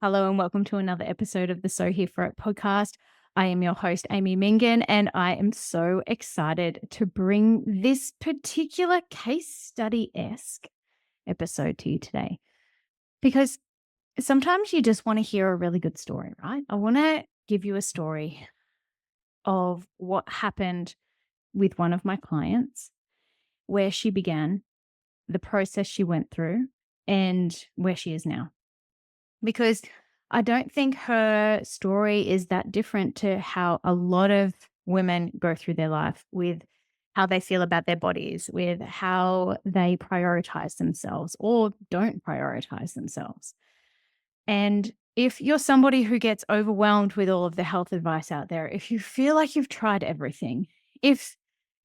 Hello and welcome to another episode of the So Here For It podcast. I am your host, Amy Mingin, and I am so excited to bring this particular case study-esque episode to you today. Because sometimes you just want to hear a really good story, right? I want to give you a story of what happened with one of my clients, where she began, the process she went through, and where she is now. Because I don't think her story is that different to how a lot of women go through their life, with how they feel about their bodies, with how they prioritize themselves or don't prioritize themselves. And if you're somebody who gets overwhelmed with all of the health advice out there, if you feel like you've tried everything, if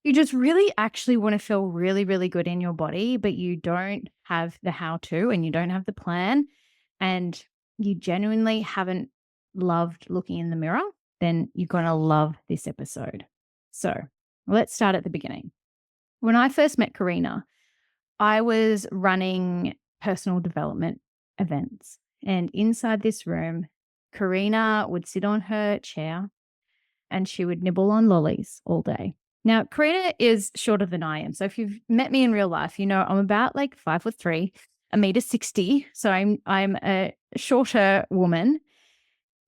you just really actually want to feel really, really good in your body, but you don't have the how to and you don't have the plan, and you genuinely haven't loved looking in the mirror, then you're going to love this episode. So let's start at the beginning. When I first met Karina, I was running personal development events. And inside this room, Karina would sit on her chair and she would nibble on lollies all day. Now, Karina is shorter than I am. So if you've met me in real life, you know I'm about like 5'3", 1.60 m. So I'm a shorter woman,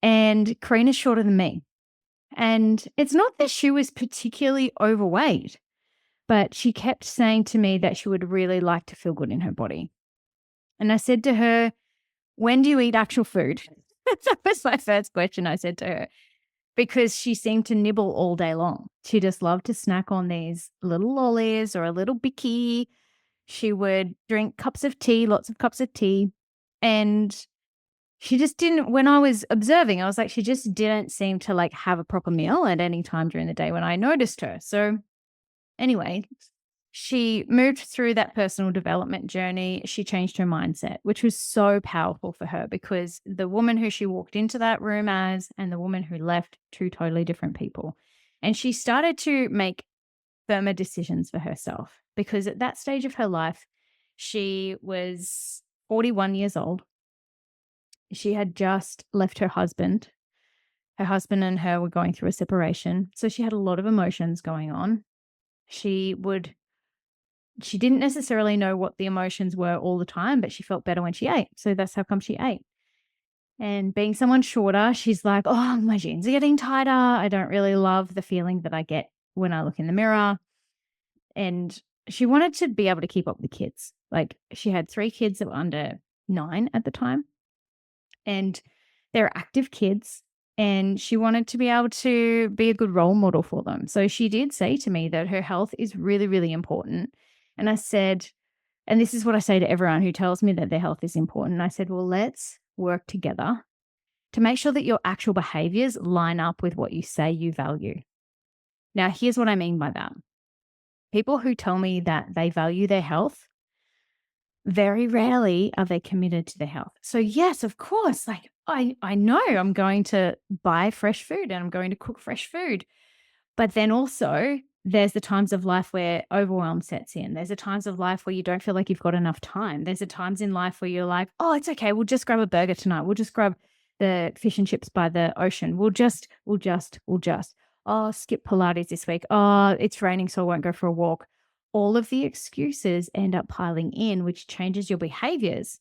and Karina's shorter than me. And it's not that she was particularly overweight, but she kept saying to me that she would really like to feel good in her body. And I said to her, "When do you eat actual food?" That was my first question I said to her, because she seemed to nibble all day long. She just loved to snack on these little lollies or a little bicky. She would drink cups of tea, lots of cups of tea. And she just didn't, when I was observing, I was like, she just didn't seem to like have a proper meal at any time during the day when I noticed her. So anyway, she moved through that personal development journey. She changed her mindset, which was so powerful for her, because the woman who she walked into that room as and the woman who left, two totally different people. And she started to make firmer decisions for herself, because at that stage of her life, she was 41 years old. She had just left her husband. Her husband and her were going through a separation. So she had a lot of emotions going on. She didn't necessarily know what the emotions were all the time, but she felt better when she ate. So that's how come she ate. And being someone shorter, she's like, "Oh, my jeans are getting tighter. I don't really love the feeling that I get when I look in the mirror." And she wanted to be able to keep up with the kids. Like, she had 3 kids that were under 9 at the time, and they're active kids. And she wanted to be able to be a good role model for them. So she did say to me that her health is really, really important. And I said, and this is what I say to everyone who tells me that their health is important. I said, well, let's work together to make sure that your actual behaviors line up with what you say you value. Now, here's what I mean by that. People who tell me that they value their health, very rarely are they committed to their health. So yes, of course, like I know I'm going to buy fresh food and I'm going to cook fresh food. But then also there's the times of life where overwhelm sets in. There's the times of life where you don't feel like you've got enough time. There's the times in life where you're like, "Oh, it's okay. We'll just grab a burger tonight. We'll just grab the fish and chips by the ocean. We'll just. Oh, skip Pilates this week. Oh, it's raining, so I won't go for a walk." All of the excuses end up piling in, which changes your behaviors.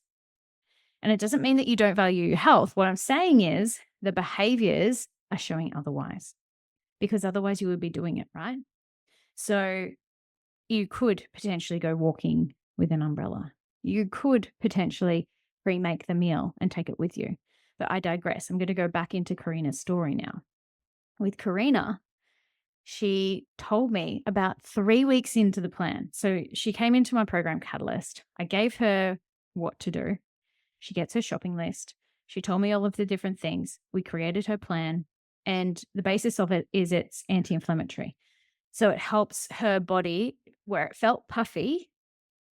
And it doesn't mean that you don't value your health. What I'm saying is the behaviors are showing otherwise, because otherwise you would be doing it, right? So you could potentially go walking with an umbrella. You could potentially pre-make the meal and take it with you. But I digress. I'm going to go back into Karina's story now. With Karina, she told me about 3 weeks into the plan. So she came into my program Catalyst. I gave her what to do. She gets her shopping list. She told me all of the different things. We created her plan. And the basis of it is it's anti-inflammatory. So it helps her body, where it felt puffy,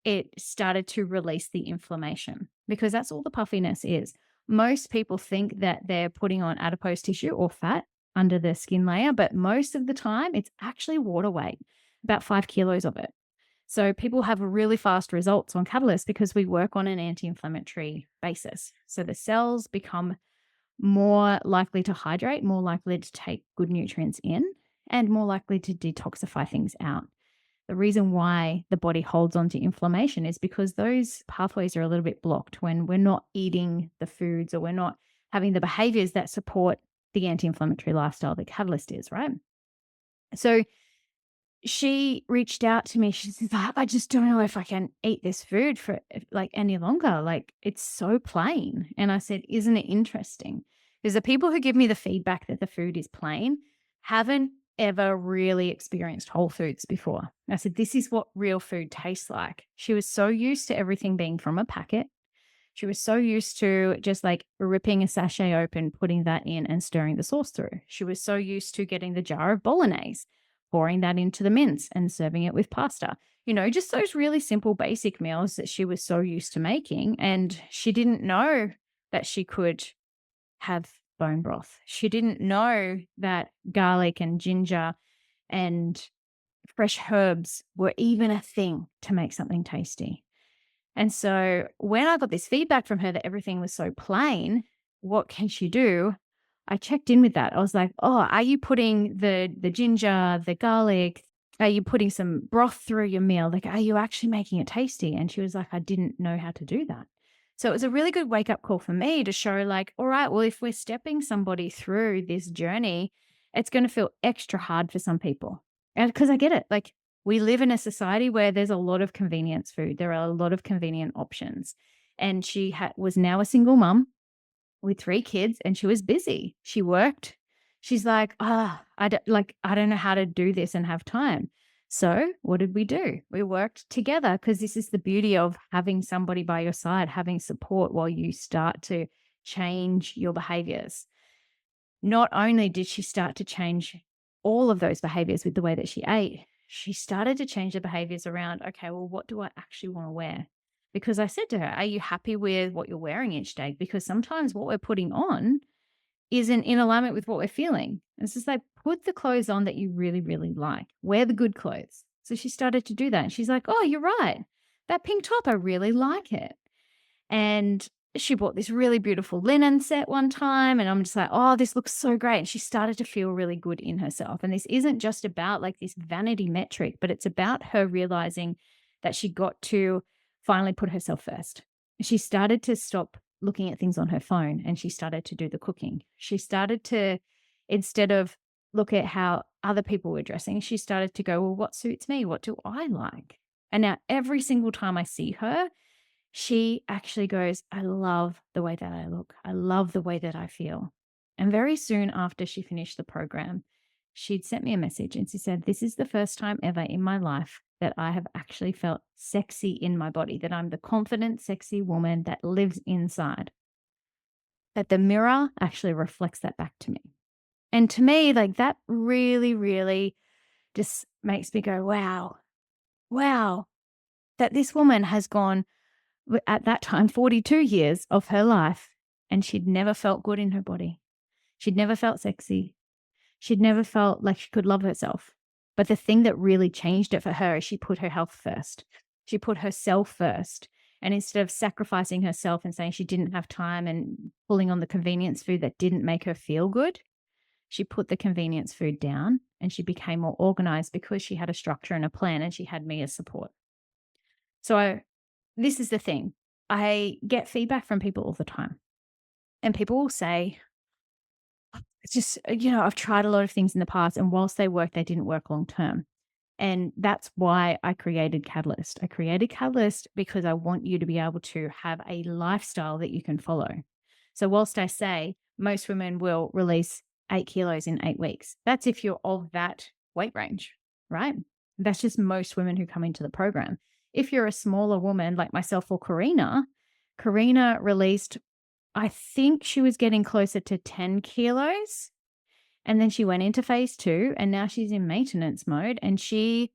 it started to release the inflammation, because that's all the puffiness is. Most people think that they're putting on adipose tissue or fat under the skin layer, but most of the time it's actually water weight, about 5 kilos of it. So people have really fast results on catalyst because we work on an anti-inflammatory basis. So the cells become more likely to hydrate, more likely to take good nutrients in, and more likely to detoxify things out. The reason why the body holds on to inflammation is because those pathways are a little bit blocked when we're not eating the foods or we're not having the behaviors that support the anti-inflammatory lifestyle that catalyst is, right? So she reached out to me. She says, I just don't know if I can eat this food for like any longer. Like it's so plain. And I said, isn't it interesting? Because the people who give me the feedback that the food is plain haven't ever really experienced whole foods before. I said, this is what real food tastes like. She was so used to everything being from a packet. She was so used to just like ripping a sachet open, putting that in and stirring the sauce through. She was so used to getting the jar of bolognese, pouring that into the mince and serving it with pasta. Just those really simple basic meals that she was so used to making. And she didn't know that she could have bone broth. She didn't know that garlic and ginger and fresh herbs were even a thing to make something tasty. And so when I got this feedback from her that everything was so plain, what can she do? I checked in with that. I was like, "Oh, are you putting the ginger, the garlic? Are you putting some broth through your meal? Like, are you actually making it tasty?" And she was like, "I didn't know how to do that." So it was a really good wake up call for me to show like, all right, well, if we're stepping somebody through this journey, it's going to feel extra hard for some people. And because I get it, like we live in a society where there's a lot of convenience food. There are a lot of convenient options. And she was now a single mum with 3 kids and she was busy. She worked. She's like, I don't know how to do this and have time. So what did we do? We worked together because this is the beauty of having somebody by your side, having support while you start to change your behaviors. Not only did she start to change all of those behaviors with the way that she ate, she started to change the behaviors around, okay, well, what do I actually want to wear? Because I said to her, are you happy with what you're wearing each day? Because sometimes what we're putting on isn't in alignment with what we're feeling. And it's just like, put the clothes on that you really, really like. Wear the good clothes. So she started to do that. And she's like, oh, you're right. That pink top, I really like it. And she bought this really beautiful linen set one time. And I'm just like, oh, this looks so great. And she started to feel really good in herself. And this isn't just about like this vanity metric, but it's about her realizing that she got to finally put herself first. She started to stop looking at things on her phone and she started to do the cooking. She started to, instead of look at how other people were dressing, she started to go, well, what suits me? What do I like? And now every single time I see her, she actually goes, I love the way that I look. I love the way that I feel. And very soon after she finished the program, she'd sent me a message and she said, this is the first time ever in my life that I have actually felt sexy in my body, that I'm the confident, sexy woman that lives inside. That the mirror actually reflects that back to me. And to me, like that really, really just makes me go, wow, that this woman has gone at that time 42 years of her life and she'd never felt good in her body. She'd never felt sexy. She'd never felt like she could love herself. But the thing that really changed it for her is she put her health first. She put herself first. And instead of sacrificing herself and saying she didn't have time and pulling on the convenience food that didn't make her feel good, she put the convenience food down and she became more organized because she had a structure and a plan and she had me as support. So this is the thing. I get feedback from people all the time. And people will say, it's just, I've tried a lot of things in the past, and whilst they work, they didn't work long term. And that's why I created Catalyst. I created Catalyst because I want you to be able to have a lifestyle that you can follow. So whilst I say most women will release 8 kilos in 8 weeks, that's if you're of that weight range, right? That's just most women who come into the program. If you're a smaller woman like myself or Karina, Karina released, I think she was getting closer to 10 kilos. And then she went into phase 2 and now she's in maintenance mode and she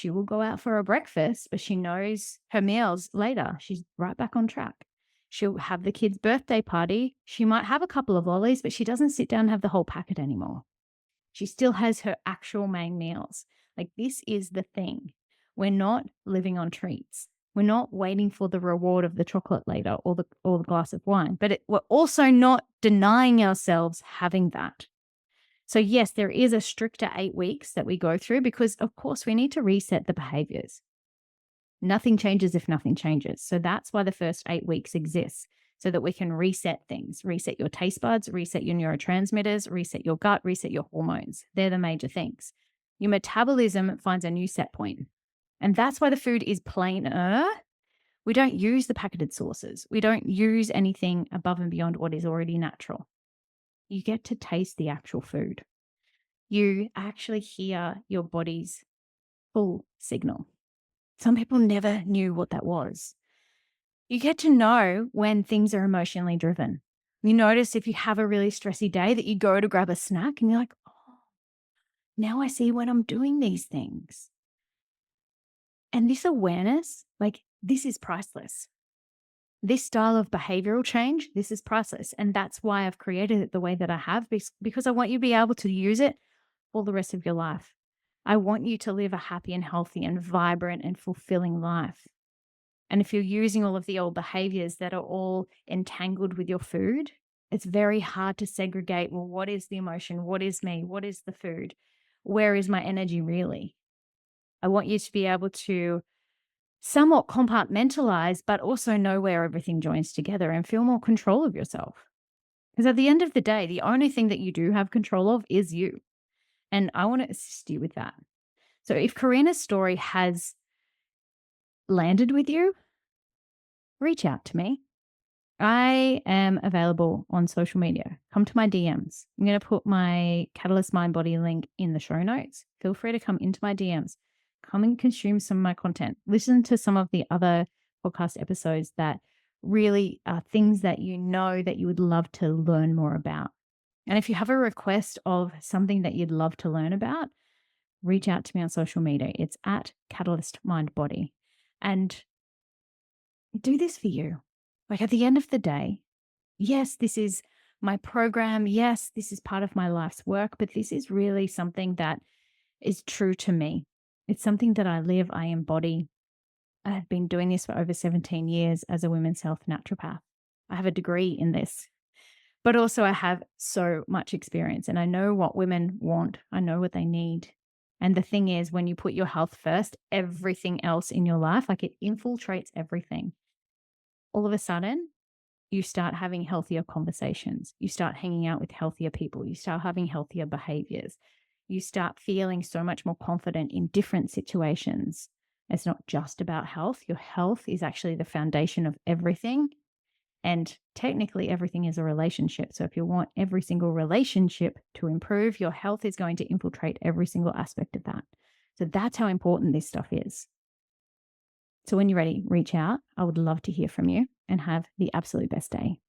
will go out for a breakfast, but she knows her meals later. She's right back on track. She'll have the kid's birthday party. She might have a couple of lollies, but she doesn't sit down and have the whole packet anymore. She still has her actual main meals. Like this is the thing. We're not living on treats. We're not waiting for the reward of the chocolate later or the glass of wine, but we're also not denying ourselves having that. So yes, there is a stricter 8 weeks that we go through because of course we need to reset the behaviors. Nothing changes if nothing changes. So that's why the first 8 weeks exists, so that we can reset things, reset your taste buds, reset your neurotransmitters, reset your gut, reset your hormones. They're the major things. Your metabolism finds a new set point. And that's why the food is plainer. We don't use the packaged sauces. We don't use anything above and beyond what is already natural. You get to taste the actual food. You actually hear your body's full signal. Some people never knew what that was. You get to know when things are emotionally driven. You notice if you have a really stressy day that you go to grab a snack and you're like, oh, now I see when I'm doing these things. And this awareness, this is priceless. This style of behavioral change, this is priceless. And that's why I've created it the way that I have, because I want you to be able to use it for the rest of your life. I want you to live a happy and healthy and vibrant and fulfilling life. And if you're using all of the old behaviors that are all entangled with your food, it's very hard to segregate, well, what is the emotion? What is me? What is the food? Where is my energy really? I want you to be able to somewhat compartmentalize, but also know where everything joins together and feel more control of yourself. Because at the end of the day, the only thing that you do have control of is you. And I want to assist you with that. So if Karina's story has landed with you, reach out to me. I am available on social media. Come to my DMs. I'm going to put my Catalyst Mind Body link in the show notes. Feel free to come into my DMs. Come and consume some of my content. Listen to some of the other podcast episodes that really are things that you know that you would love to learn more about. And if you have a request of something that you'd love to learn about, reach out to me on social media. It's at Catalyst Mind Body. And do this for you. At the end of the day, yes, this is my program. Yes, this is part of my life's work, but this is really something that is true to me. It's something that I live, I embody. I have been doing this for over 17 years as a women's health naturopath. I have a degree in this, but also I have so much experience and I know what women want. I know what they need. And the thing is, when you put your health first, everything else in your life, it infiltrates everything. All of a sudden, you start having healthier conversations. You start hanging out with healthier people. You start having healthier behaviors. You start feeling so much more confident in different situations. It's not just about health. Your health is actually the foundation of everything. And technically, everything is a relationship. So if you want every single relationship to improve, your health is going to infiltrate every single aspect of that. So that's how important this stuff is. So when you're ready, reach out. I would love to hear from you and have the absolute best day.